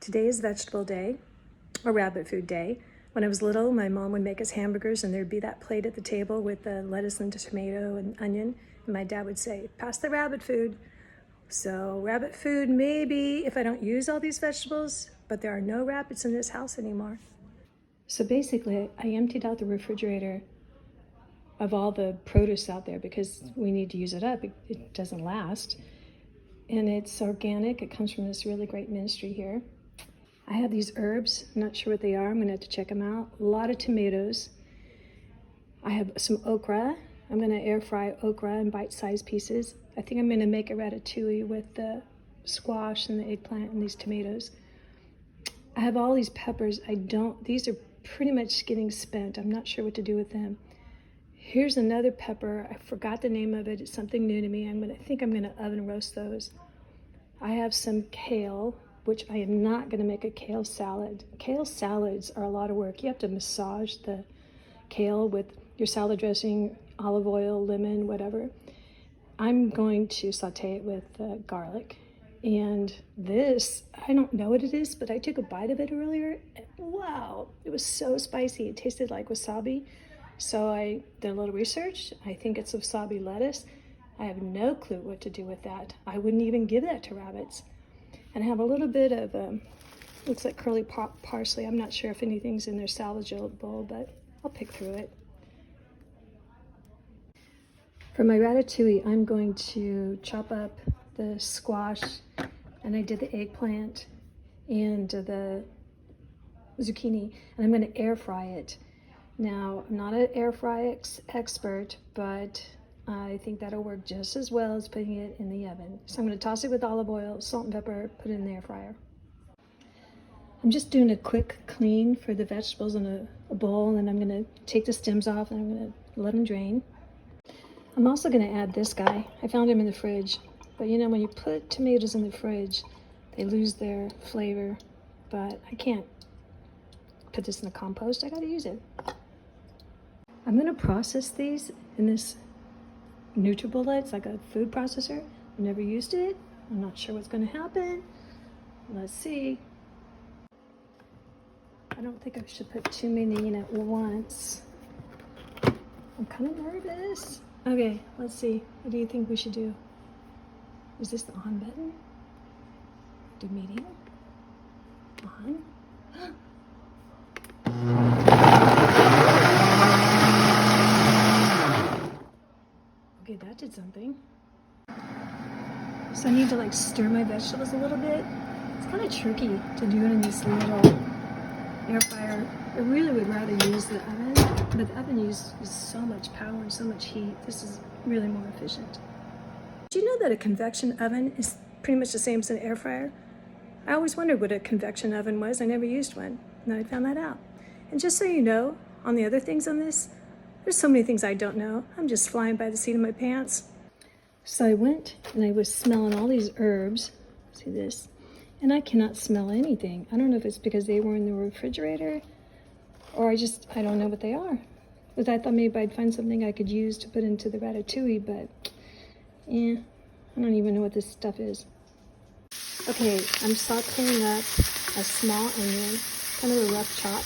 Today is vegetable day, or rabbit food day. When I was little, my mom would make us hamburgers and there'd be that plate at the table with the lettuce and the tomato and onion. And my dad would say, pass the rabbit food. So rabbit food maybe if I don't use all these vegetables, but there are no rabbits in this house anymore. So basically, I emptied out the refrigerator of all the produce out there because we need to use it up. It doesn't last. And it's organic. It comes from this really great ministry here. I have these herbs. I'm not sure what they are. I'm gonna have to check them out. A lot of tomatoes. I have some okra. I'm gonna air fry okra in bite-sized pieces. I think I'm gonna make a ratatouille with the squash and the eggplant and these tomatoes. I have all these peppers. These are pretty much getting spent. I'm not sure what to do with them. Here's another pepper. I forgot the name of it. It's something new to me. I think I'm gonna oven roast those. I have some kale, which I am not gonna make a kale salad. Kale salads are a lot of work. You have to massage the kale with your salad dressing, olive oil, lemon, whatever. I'm going to saute it with garlic. And this, I don't know what it is, but I took a bite of it earlier. And wow, it was so spicy. It tasted like wasabi. So I did a little research. I think it's wasabi lettuce. I have no clue what to do with that. I wouldn't even give that to rabbits. And I have a little bit of, looks like curly parsley. I'm not sure if anything's in their salvageable, but I'll pick through it. For my ratatouille, I'm going to chop up the squash, and I did the eggplant and the zucchini, and I'm going to air fry it. Now, I'm not an air fry expert, but I think that'll work just as well as putting it in the oven. So I'm going to toss it with olive oil, salt and pepper, put it in the air fryer. I'm just doing a quick clean for the vegetables in a bowl, and then I'm going to take the stems off and I'm going to let them drain. I'm also going to add this guy. I found him in the fridge. But you know, when you put tomatoes in the fridge, they lose their flavor. But I can't put this in the compost. I got to use it. I'm going to process these in this NutriBullet. It's like a food processor. I've never used it. I'm not sure what's going to happen. Let's see. I don't think I should put too many in at once. I'm kind of nervous. Okay, let's see. What do you think we should do? Is this the on button? Do medium? On? Okay, that did something. So I need to like stir my vegetables a little bit. It's kind of tricky to do it in this little air fryer. I really would rather use the oven, but the oven uses so much power and so much heat. This is really more efficient. Do you know that a convection oven is pretty much the same as an air fryer? I always wondered what a convection oven was. I never used one. And I found that out. And just so you know, on the other things on this, there's so many things I don't know. I'm just flying by the seat of my pants. So I went and I was smelling all these herbs. See this? And I cannot smell anything. I don't know if it's because they were in the refrigerator or I don't know what they are. But I thought maybe I'd find something I could use to put into the ratatouille, but I don't even know what this stuff is. Okay, I'm sauteing up a small onion, kind of a rough chop,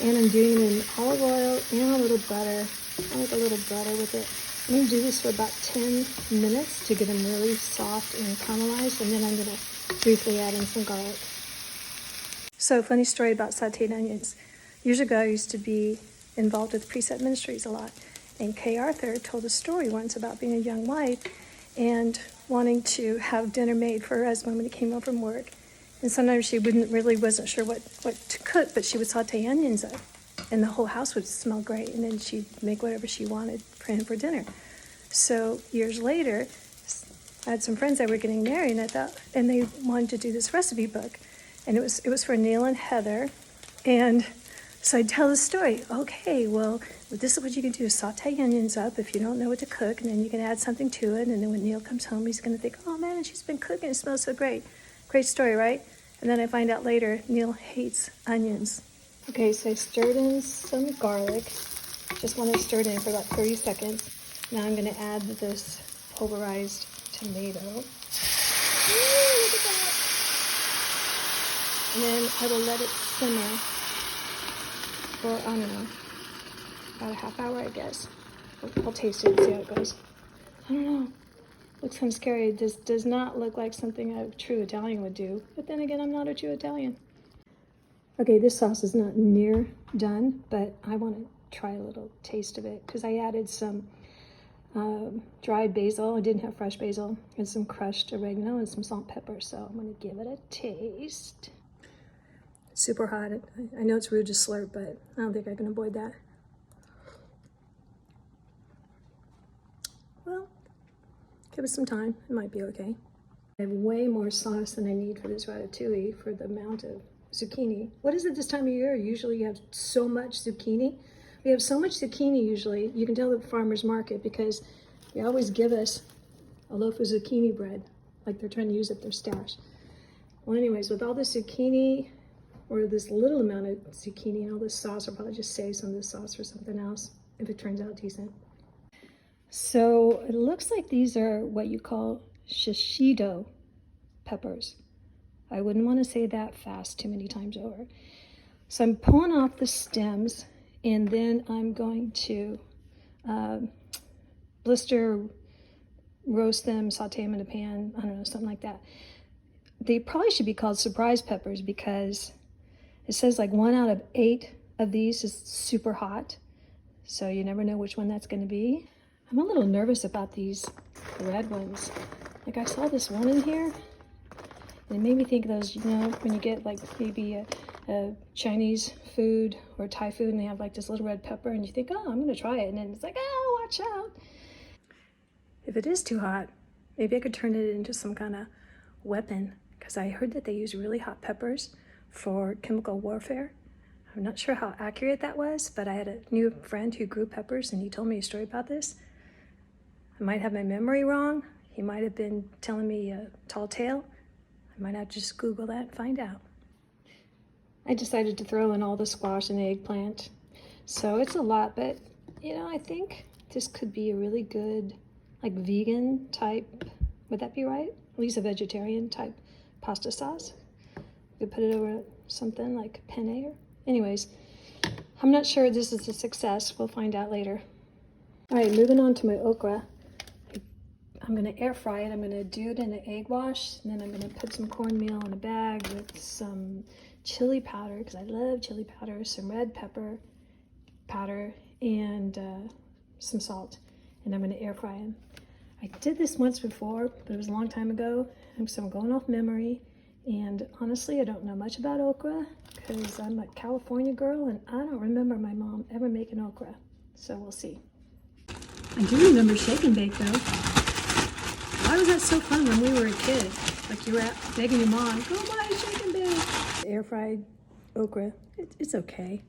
and I'm doing it in olive oil and a little butter. I like a little butter with it. I'm going to do this for about 10 minutes to get them really soft and caramelized, and then I'm going to briefly add in some garlic. So, funny story about sauteed onions. Years ago, I used to be involved with Precept Ministries a lot. And Kay Arthur told a story once about being a young wife and wanting to have dinner made for her husband when he came home from work. And sometimes she wasn't sure what to cook, but she would saute onions up. And the whole house would smell great. And then she'd make whatever she wanted for him for dinner. So years later, I had some friends that were getting married, and they wanted to do this recipe book. And it was for Neil and Heather. And so I'd tell the story. Okay, well, this is what you can do. Saute onions up if you don't know what to cook, and then you can add something to it. And then when Neil comes home, he's going to think, oh, man, she's been cooking. It smells so great. Great story, right? And then I find out later, Neil hates onions. Okay, so I stirred in some garlic. Just want to stir it in for about 30 seconds. Now I'm going to add this pulverized tomato. Ooh, look at that. And then I will let it simmer for, I don't know, about a half hour, I guess. I'll taste it and see how it goes. I don't know. Looks kind of scary. This does not look like something a true Italian would do. But then again, I'm not a true Italian. Okay, this sauce is not near done, but I want to try a little taste of it because I added some dried basil. I didn't have fresh basil, and some crushed oregano and some salt and pepper. So I'm going to give it a taste. It's super hot. I know it's rude to slurp, but I don't think I can avoid that. Well, give it some time. It might be okay. I have way more sauce than I need for this ratatouille for the amount of zucchini. What is it this time of year? Usually you have so much zucchini. We have so much zucchini usually. You can tell the farmer's market because they always give us a loaf of zucchini bread, like they're trying to use up their stash. Well, anyways, with all this zucchini, or this little amount of zucchini and all this sauce, I'll probably just save some of this sauce for something else if it turns out decent. So it looks like these are what you call shishido peppers. I wouldn't want to say that fast too many times over. So I'm pulling off the stems, and then I'm going to blister, roast them, saute them in a pan, I don't know, something like that. They probably should be called surprise peppers because it says like 1 out of 8 of these is super hot. So you never know which one that's going to be. I'm a little nervous about these red ones. Like I saw this one in here, and it made me think of those, you know, when you get like maybe a Chinese food or Thai food and they have like this little red pepper and you think, oh, I'm gonna try it. And then it's like, oh, watch out. If it is too hot, maybe I could turn it into some kind of weapon because I heard that they use really hot peppers for chemical warfare. I'm not sure how accurate that was, but I had a new friend who grew peppers and he told me a story about this. I might have my memory wrong. He might have been telling me a tall tale. I might have to just Google that and find out. I decided to throw in all the squash and the eggplant. So it's a lot, but you know, I think this could be a really good, like vegan type, would that be right? At least a vegetarian type pasta sauce. You could put it over something like penne or, anyways, I'm not sure this is a success. We'll find out later. All right, moving on to my okra. I'm gonna air fry it. I'm gonna do it in an egg wash, and then I'm gonna put some cornmeal in a bag with some chili powder, because I love chili powder, some red pepper powder, and some salt. And I'm gonna air fry them. I did this once before, but it was a long time ago, and so I'm going off memory. And honestly, I don't know much about okra, because I'm a California girl, and I don't remember my mom ever making okra. So we'll see. I do remember shake and bake though. Why was that so fun when we were a kid? Like you were begging your mom, go buy a shake and bake. Air fried okra, it's okay.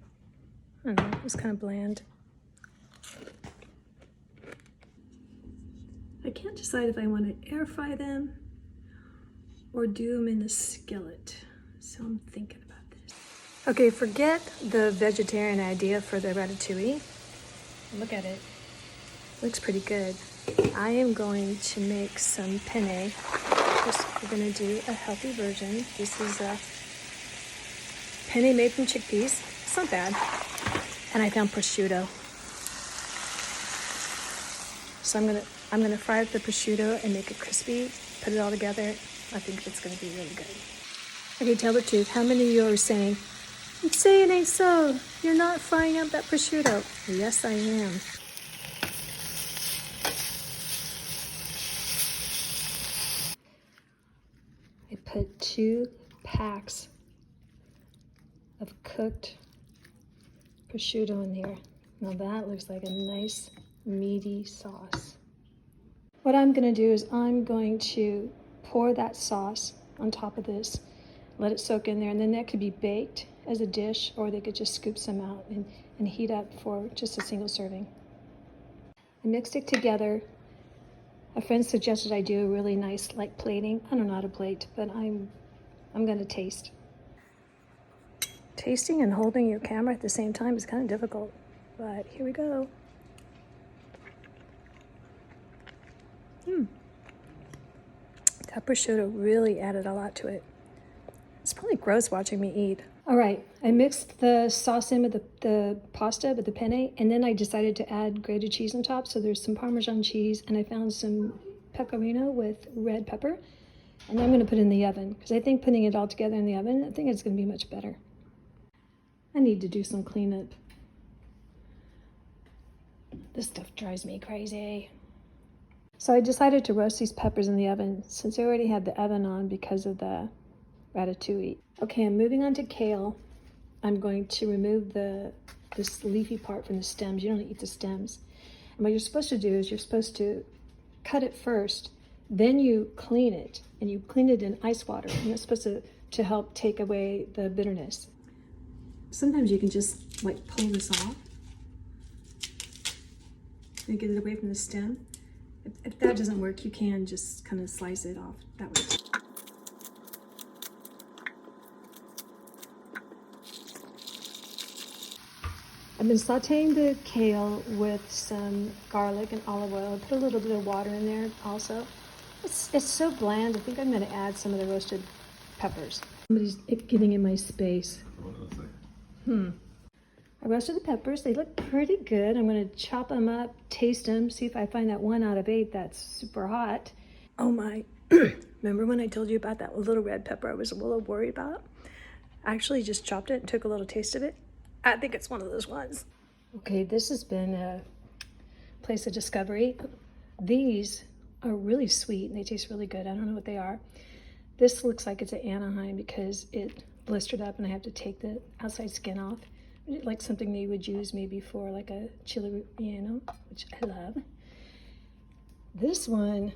I don't know, it was kind of bland. I can't decide if I want to air fry them or do them in a skillet. So I'm thinking about this. Okay, forget the vegetarian idea for the ratatouille. Look at it. Looks pretty good. I am going to make some penne. We're going to do a healthy version. This is a penne made from chickpeas. It's not bad. And I found prosciutto. So I'm gonna fry up the prosciutto and make it crispy. Put it all together. I think it's going to be really good. Okay, tell the truth. How many of you are saying, say it ain't so? You're not frying up that prosciutto. Yes, I am. I put 2 packs of cooked prosciutto in here. Now that looks like a nice meaty sauce. What I'm going to do is I'm going to pour that sauce on top of this, let it soak in there, and then that could be baked as a dish, or they could just scoop some out and heat up for just a single serving. I mixed it together. A friend suggested I do a really nice like plating. I don't know how to plate, but I'm going to taste. Tasting and holding your camera at the same time is kind of difficult, but here we go. That prosciutto really added a lot to it. It's really gross watching me eat. All right, I mixed the sauce in with the pasta, with the penne, and then I decided to add grated cheese on top. So there's some Parmesan cheese, and I found some pecorino with red pepper. And I'm gonna put it in the oven, because I think putting it all together in the oven, I think it's gonna be much better. I need to do some cleanup. This stuff drives me crazy. So I decided to roast these peppers in the oven, since I already had the oven on because of the ratatouille. Okay, I'm moving on to kale. I'm going to remove this leafy part from the stems. You don't eat the stems. And what you're supposed to do is you're supposed to cut it first, then you clean it, and you clean it in ice water, and it's supposed to help take away the bitterness. Sometimes you can just like pull this off and get it away from the stem. If that doesn't work, you can just kind of slice it off that way. I've been sauteing the kale with some garlic and olive oil. I put a little bit of water in there also. It's so bland. I think I'm going to add some of the roasted peppers. Somebody's getting in my space. I roasted the peppers. They look pretty good. I'm going to chop them up, taste them, see if I find that 1 out of 8 that's super hot. Oh my. Remember when I told you about that little red pepper I was a little worried about? I actually just chopped it and took a little taste of it. I think it's one of those ones. Okay, this has been a place of discovery. These are really sweet and they taste really good. I don't know what they are. This looks like it's an Anaheim because it blistered up and I have to take the outside skin off. Like something they would use maybe for like a chili relleno, which I love. This one,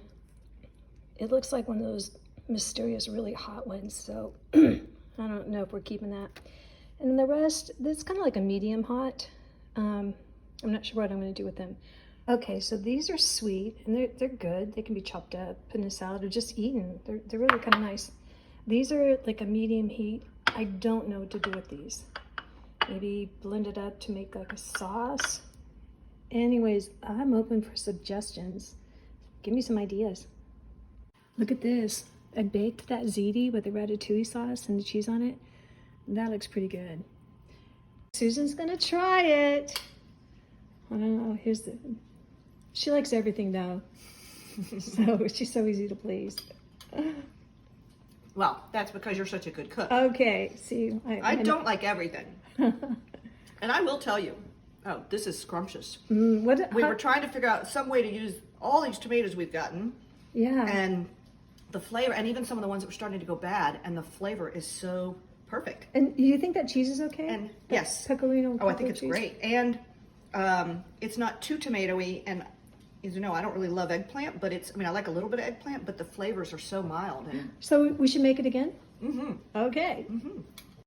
it looks like one of those mysterious, really hot ones. So I don't know if we're keeping that. And then the rest, it's kind of like a medium hot. I'm not sure what I'm going to do with them. Okay, so these are sweet and they're good. They can be chopped up, put in a salad, or just eaten. They're really kind of nice. These are like a medium heat. I don't know what to do with these. Maybe blend it up to make like a sauce. Anyways, I'm open for suggestions. Give me some ideas. Look at this. I baked that ziti with the ratatouille sauce and the cheese on it. That looks pretty good. Susan's gonna try it. I don't know, she likes everything though. So she's so easy to please. Well, that's because you're such a good cook. Okay, see. I don't like everything. And I will tell you, oh, this is scrumptious. We were trying to figure out some way to use all these tomatoes we've gotten. Yeah. And the flavor, and even some of the ones that were starting to go bad, and the flavor is so perfect. And you think that cheese is okay? And yes. Pecorino. Oh, I think it's cheese? Great. And it's not too tomatoey. And as you know, I don't really love eggplant, but I like a little bit of eggplant, but the flavors are so mild. And so we should make it again? Mm-hmm. Okay. Mm-hmm.